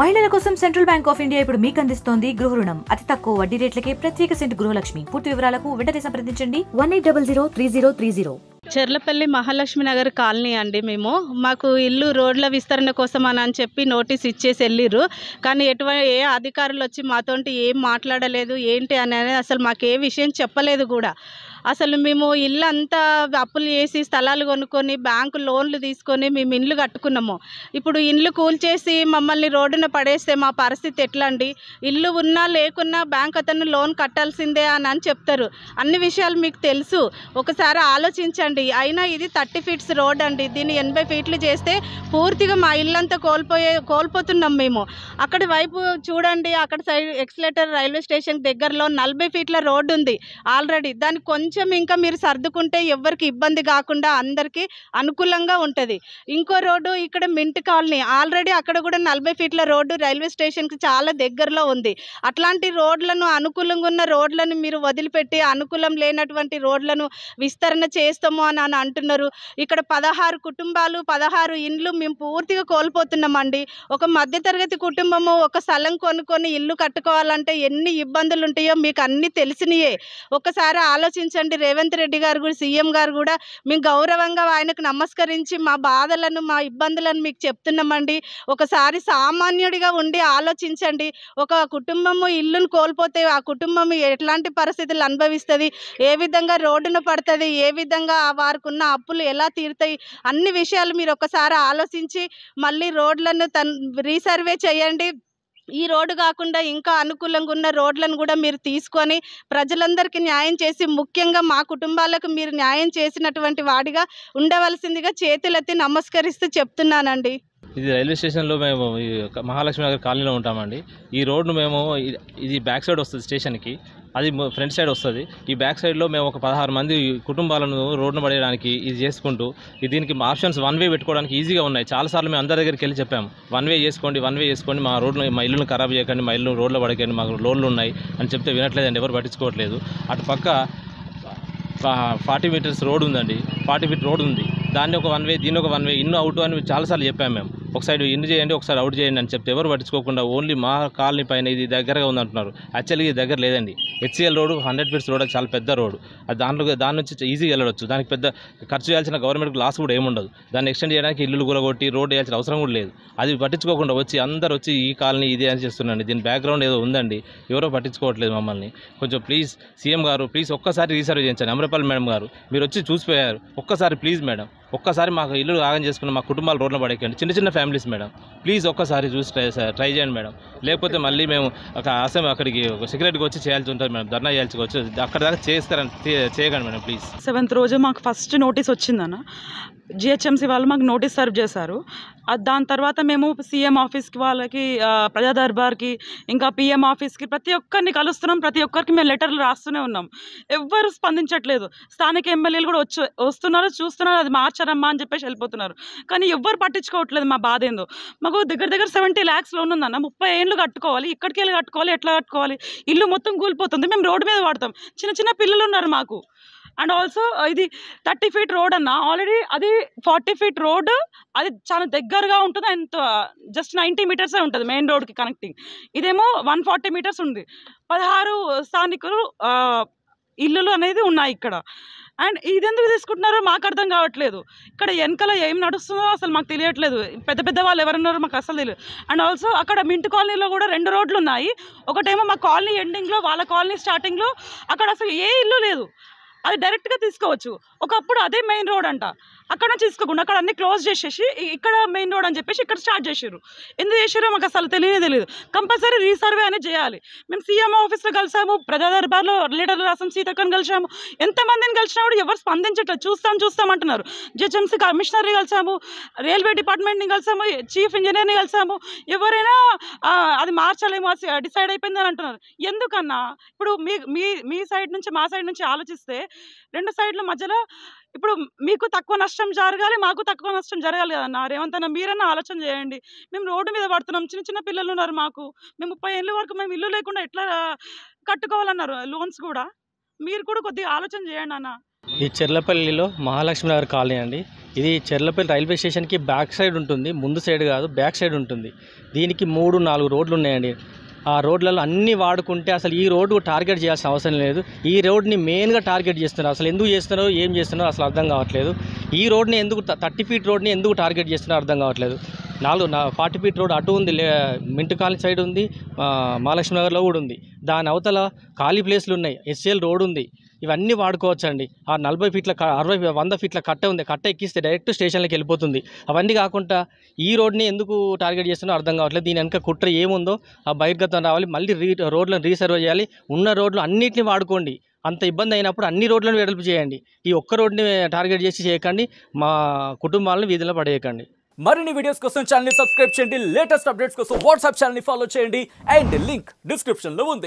మహిళల కోసం central bank of India ఇప్పుడు మీకు అందిస్తోంది గృహ రుణం. అతి తక్కువ వడ్డీ రేట్లకే ప్రత్యేక సెంటు గృహలక్ష్మి. పూర్తి వివరాలకు వెంటనే సంప్రదించండి 18003030. చెర్లపల్లి మహాలక్ష్మి నగర్ కాలనీ అండి. మాకు ఇల్లు రోడ్ల విస్తరణ కోసం అని చెప్పి నోటీస్ ఇచ్చేసి వెళ్ళిర్రు. కానీ ఏ అధికారులు వచ్చి మాతోటి ఏం మాట్లాడలేదు. ఏంటి అనేది అసలు మాకు ఏ విషయం చెప్పలేదు కూడా. అసలు మేము ఇల్లు అంతా అప్పులు చేసి స్థలాలు కొనుక్కొని బ్యాంకు లోన్లు తీసుకొని మేము ఇండ్లు కట్టుకున్నాము. ఇప్పుడు ఇండ్లు కూల్చేసి మమ్మల్ని రోడ్డున పడేస్తే మా పరిస్థితి ఎట్లా అండి? ఇల్లు ఉన్నా లేకున్నా బ్యాంక్ అతను లోన్ కట్టాల్సిందే అని చెప్తారు. అన్ని విషయాలు మీకు తెలుసు, ఒకసారి ఆలోచించండి. అయినా ఇది 30 ఫీట్స్ రోడ్ అండి. దీన్ని 80 ఫీట్లు చేస్తే పూర్తిగా మా ఇల్లంతా కోల్పోతున్నాం మేము. అక్కడి వైపు చూడండి, అక్కడ సైడ్ ఎక్స్లేటర్ రైల్వే స్టేషన్ దగ్గరలో 40 ఫీట్ల రోడ్డు ఉంది ఆల్రెడీ. దానికి కొంచెం ఇంకా మీరు సర్దుకుంటే ఎవరికి ఇబ్బంది కాకుండా అందరికీ అనుకూలంగా ఉంటుంది. ఇంకో రోడ్డు ఇక్కడ మింట్ కాలనీ, ఆల్రెడీ అక్కడ కూడా 40 ఫీట్ల రోడ్డు రైల్వే స్టేషన్కి చాలా దగ్గరలో ఉంది. అట్లాంటి రోడ్లను, అనుకూలంగా ఉన్న రోడ్లను మీరు వదిలిపెట్టి అనుకూలం లేనటువంటి రోడ్లను విస్తరణ చేస్తాము అని అంటున్నారు. ఇక్కడ 16 కుటుంబాలు, 16 ఇండ్లు మేము పూర్తిగా కోల్పోతున్నామండి. ఒక మధ్యతరగతి కుటుంబము ఒక స్థలం కొనుక్కొని ఇల్లు కట్టుకోవాలంటే ఎన్ని ఇబ్బందులు ఉంటాయో మీకు అన్నీ తెలిసినయే. ఒకసారి ఆలోచించండి. రేవంత్ రెడ్డి గారు కూడా, సీఎం గారు కూడా, మేము గౌరవంగా ఆయనకు నమస్కరించి మా బాధలను, మా ఇబ్బందులను మీకు చెప్తున్నామండి. ఒకసారి సామాన్యుడిగా ఉండి ఆలోచించండి. ఒక కుటుంబము ఇల్లును కోల్పోతే ఆ కుటుంబం ఎట్లాంటి పరిస్థితులు అనుభవిస్తుంది, ఏ విధంగా రోడ్డున పడుతుంది, ఏ విధంగా వారికి ఉన్న అప్పులు ఎలా తీరుతాయి, అన్ని విషయాలు మీరు ఒకసారి ఆలోచించి మళ్ళీ రోడ్లను రీసర్వే చేయండి. ఈ రోడ్డు కాకుండా ఇంకా అనుకూలంగా ఉన్న రోడ్లను కూడా మీరు తీసుకొని ప్రజలందరికీ న్యాయం చేసి, ముఖ్యంగా మా కుటుంబాలకు మీరు న్యాయం చేసినటువంటి వాడిగా ఉండవలసిందిగా చేతులెత్తి నమస్కరిస్తూ చెప్తున్నానండి. ఇది రైల్వే స్టేషన్లో మేము మహాలక్ష్మి నగర్ కాలనీలో ఉంటామండి. ఈ రోడ్డు ఇది బ్యాక్ సైడ్ వస్తుంది స్టేషన్కి, అది ఫ్రంట్ సైడ్ వస్తుంది. ఈ బ్యాక్ సైడ్లో మేము ఒక 16 మంది కుటుంబాలను రోడ్డును పడేయడానికి ఇది చేసుకుంటూ, దీనికి ఆప్షన్స్ 1 వే పెట్టుకోవడానికి ఈజీగా ఉన్నాయి. చాలాసార్లు మేము అందరి దగ్గరికి వెళ్ళి చెప్పాము, 1 వే చేసుకోండి, 1 వే చేసుకోండి, మా ఇల్లును ఖరాబ్ చేయకండి, మా ఇల్లు రోడ్లో పడకండి, మాకు లోన్లు ఉన్నాయి అని చెప్తే వినట్లేదండి, ఎవరు పట్టించుకోవట్లేదు. అటు పక్క 40 మీటర్స్ రోడ్ ఉందండి, 40 ఫీట్ రోడ్ ఉంది. దాన్ని ఒక 1 వే, దీన్ని ఒక 1 వే, ఇన్ను అవుట్ అని చాలాసార్లు చెప్పాము మేము. ఒక సైడ్ ఇన్ చేయండి, ఒకసారి అవుట్ చేయండి అని చెప్తే ఎవరు పట్టించుకోకుండా ఓన్లీ మా కాలనీ పైన ఇది దగ్గరగా ఉందంటున్నారు. యాక్చువల్గా ఇది దగ్గర లేదండి. హెచ్సిఎల్ రోడ్ 100 ఫీట్స్ రోడ్, చాలా పెద్ద రోడ్. అది దాని నుంచి ఈజీగా వెళ్ళవచ్చు. దానికి పెద్ద ఖర్చు చేయాల్సిన గవర్నమెంట్కి లాస్ కూడా ఏముండదు. దాన్ని ఎక్స్టెండ్ చేయడానికి ఇల్లు కూలగొట్టి రోడ్ వేయాల్సిన అవసరం కూడా లేదు. అది పట్టించుకోకుండా అందరూ వచ్చి ఈ కాలనీ ఇదే అని చేస్తున్నాండి. దీని బ్యాక్గ్రౌండ్ ఏదో ఉందండి, ఎవరో పట్టించుకోవట్లేదు మమ్మల్ని. కొంచెం ప్లీజ్ సీఎం గారు, ప్లీజ్ ఒక్కసారి రీసర్వ్ చేయించండి. అమరపాల్ మేడం గారు మీరు వచ్చి చూసిపోయారు, ఒక్కసారి ప్లీజ్ మేడం, ఒక్కసారి మాకు ఇల్లు ఆగం చేసుకున్న మా కుటుంబాలు రోడ్లో పడేకండి. చిన్న ఫ్యామిలీస్ మేడం, ప్లీజ్ ఒక్కసారి చూసి ట్రై చేయండి మేడం. లేకపోతే మళ్ళీ మేము అక్కడికి సెక్రటరీకి వచ్చి చేయాల్సి ఉంటుంది మేడం, ధర్నా చేయాల్సి వచ్చి అక్కడ దాకా చేయకండి మేడం ప్లీజ్. 7th రోజు మాకు ఫస్ట్ నోటీస్ వచ్చిందన్న. జిహెచ్ఎంసీ వాళ్ళు మాకు నోటీస్ సర్వ్ చేశారు. దాని తర్వాత మేము సీఎం ఆఫీస్కి, వాళ్ళకి ప్రజా దర్బార్కి, ఇంకా పిఎం ఆఫీస్కి ప్రతి ఒక్కరిని కలుస్తున్నాం. ప్రతి ఒక్కరికి మేము లెటర్లు రాస్తూనే ఉన్నాం. ఎవ్వరు స్పందించట్లేదు. స్థానిక ఎమ్మెల్యేలు కూడా వస్తున్నారు, చూస్తున్నారు, అది మార్చారమ్మా అని చెప్పేసి వెళ్ళిపోతున్నారు. కానీ ఎవ్వరు పట్టించుకోవట్లేదు మా బాధ ఏందో. మాకు దగ్గర 70 lakhs లోన్ ఉందన్న. 30 ఏళ్ళు కట్టుకోవాలి, ఇక్కడికి వెళ్ళి కట్టుకోవాలి, ఎట్లా కట్టుకోవాలి? ఇల్లు మొత్తం కూలిపోతుంది, మేము రోడ్డు మీద పడతాం. చిన్న పిల్లలు ఉన్నారు మాకు. అండ్ ఆల్సో ఇది 30 ఫీట్ రోడ్ అన్న, ఆల్రెడీ అది 40 ఫీట్ రోడ్. అది చాలా దగ్గరగా ఉంటుంది, అండ్ జస్ట్ 90 మీటర్సే ఉంటుంది మెయిన్ రోడ్కి కనెక్టింగ్. ఇదేమో 140 మీటర్స్ ఉంది. 16 స్థానికులు ఇల్లులు అనేది ఉన్నాయి ఇక్కడ. అండ్ ఇది ఎందుకు తీసుకుంటున్నారో మాకు అర్థం కావట్లేదు. ఇక్కడ వెనకాల ఏం నడుస్తుందో అసలు మాకు తెలియట్లేదు. పెద్ద వాళ్ళు ఎవరున్నారో మాకు అసలు తెలియదు. అండ్ ఆల్సో అక్కడ మింట్ కాలనీలో కూడా 2 రోడ్లు ఉన్నాయి. ఒకటేమో మా కాలనీ ఎండింగ్లో, వాళ్ళ కాలనీ స్టార్టింగ్లో. అక్కడ అసలు ఏ ఇల్లు లేదు, అది డైరెక్ట్గా తీసుకోవచ్చు. ఒకప్పుడు అదే మెయిన్ రోడ్ అంట, అక్కడ నుంచి తీసుకోకుండా అక్కడ అన్ని క్లోజ్ చేసేసి ఇక్కడ మెయిన్ రోడ్ అని చెప్పేసి ఇక్కడ స్టార్ట్ చేసారు. ఎందుకు చేసారో మాకు అసలు తెలియదు. కంపల్సరీ రీసర్వే అనేది చేయాలి. మేము సీఎం ఆఫీస్లో కలిసాము, ప్రజా దర్బార్లో లీడర్లు రాసాం, సీతక్కని కలిసాము. ఎంతమందిని కలిసినా కూడా ఎవరు స్పందించట్లేదు. చూస్తాం అంటున్నారు. జిహెచ్ఎంసీ కమిషనర్ని కలిసాము, రైల్వే డిపార్ట్మెంట్ని కలిసాము, చీఫ్ ఇంజనీర్ని కలిసాము. ఎవరైనా అది మార్చాలేమో డిసైడ్ అయిపోయిందని అంటున్నారు. ఎందుకన్నా ఇప్పుడు మీ సైడ్ నుంచి మా సైడ్ నుంచి ఆలోచిస్తే 2 సైడ్ల మధ్యలో ఇప్పుడు మీకు తక్కువ నష్టం జరగాలి, మాకు తక్కువ నష్టం జరగాలి కదన్నా. రేవంత్ అన్న మీరన్నా ఆలోచన చేయండి. మేము రోడ్డు మీద పడుతున్నాం, చిన్న పిల్లలు ఉన్నారు మాకు. మేము 30 ఏళ్ళ వరకు మేము ఇల్లు లేకుండా ఎట్లా కట్టుకోవాలన్నారు లోన్స్ కూడా. మీరు కూడా కొద్దిగా ఆలోచన చేయండి అన్న. ఈ చెర్లపల్లిలో మహాలక్ష్మి నగర్ కాలనీ అండి. ఇది చెర్లపల్లి రైల్వే స్టేషన్కి బ్యాక్ సైడ్ ఉంటుంది, ముందు సైడ్ కాదు బ్యాక్ సైడ్ ఉంటుంది. దీనికి 3-4 రోడ్లు ఉన్నాయండి. ఆ రోడ్లలో అన్నీ వాడుకుంటే అసలు ఈ రోడ్డు టార్గెట్ చేయాల్సిన అవసరం లేదు. ఈ రోడ్ని మెయిన్గా టార్గెట్ చేస్తున్నారు. అసలు ఎందుకు చేస్తున్నారో ఏం చేస్తున్నారో అసలు అర్థం కావట్లేదు. ఈ రోడ్ని ఎందుకు 30 ఫీట్ రోడ్ని ఎందుకు టార్గెట్ చేస్తున్నారో అర్థం కావట్లేదు. 40 ఫీట్ రోడ్ అటు ఉంది, మింటు కాలనీ సైడ్ ఉంది, మహాలక్ష్మి నగర్లో కూడా ఉంది. దాని అవతల ఖాళీ ప్లేస్లు ఉన్నాయి, ఎస్ఎల్ రోడ్ ఉంది. ఇవన్నీ వాడుకోవచ్చండి. ఆ 40 ఫీట్ల 100 ఫీట్ల కట్ట ఉంది, కట్ట ఎక్కిస్తే డైరెక్ట్ స్టేషన్లోకి వెళ్ళిపోతుంది. అవన్నీ కాకుండా ఈ రోడ్ని ఎందుకు టార్గెట్ చేస్తున్నారో అర్థం కావట్లేదు. దీని వెనక కుట్ర ఏముందో ఆ బహిర్గతం రావాలి. మళ్ళీ రోడ్లను రీసర్వ్ చేయాలి. ఉన్న రోడ్లు అన్నింటినీ వాడుకోండి. అంత ఇబ్బంది అయినప్పుడు అన్ని రోడ్లను వెడల్పు చేయండి. ఈ ఒక్క రోడ్ని టార్గెట్ చేసి చేయకండి. మా కుటుంబాలను వీధిలో పడేయకండి. మరిన్ని వీడియోస్ కోసం ఛానల్ ని సబ్స్క్రైబ్ చేయండి. లేటెస్ట్ అప్డేట్స్ కోసం వాట్సాప్ ఛానల్ ని ఫాలో చేయండి. అండ్ లింక్ డిస్క్రిప్షన్ లో ఉంది.